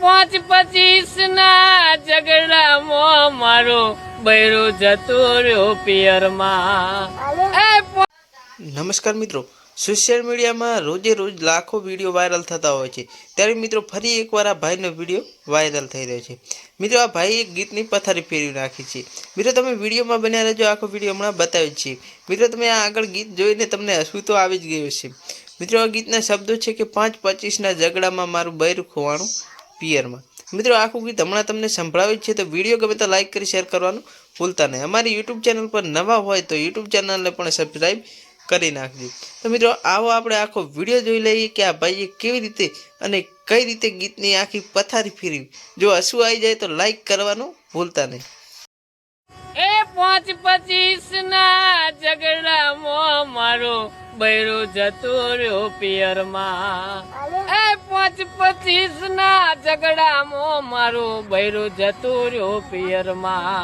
5-25 ના ઝઘડામાં મારો બૈરો જતો રહ્યો પિયરમાં। નમસ્કાર મિત્રો, સોશિયલ મીડિયામાં રોજે રોજ લાખો વિડીયો વાયરલ થતા હોય છે। ત્યારે મિત્રો ફરી એકવાર આ ભાઈનો વિડીયો વાયરલ થઈ રહ્યો છે। મિત્રો આ ભાઈ એક ગીતની પથારી ફેરવી નાખી છે। મિત્રો તમે વિડીયોમાં બન્યા રહેજો, આખો વિડીયો હમણાં બતાવી છે। મિત્રો તમે આ આગળ ગીત જોઈને તમને હસવું તો આવી જ ગયું છે। મિત્રો આ ગીતના શબ્દો છે કે 5-25 ના ઝઘડામાં મારું બૈરું ખોવાણું પિયરમાં। મિત્રો આખું ગીત હમણાં તમને સંભળાવ્યું છે, તો વિડીયો ગમે તો લાઈક કરી શેર કરવાનું ભૂલતા નહીં। અમારી યુટ્યુબ ચેનલ પર નવા હોય તો યુટ્યુબ ચેનલને પણ સબસ્ક્રાઈબ કરી નાખજો। તો મિત્રો આવો આપણે આખો વિડીયો જોઈ લઈએ કે આ ભાઈએ કેવી રીતે અને કઈ રીતે ગીતની આખી પથારી ફેરવી। જો હસવું આવી જાય તો લાઈક કરવાનું ભૂલતા નહીં। 5-25 ના ઝઘડામાં મારો બૈરો જતો રહ્યો પિયરમાં। 5-25 ના ઝઘડામાં મારો બૈરો જતો રહ્યો પિયરમાં।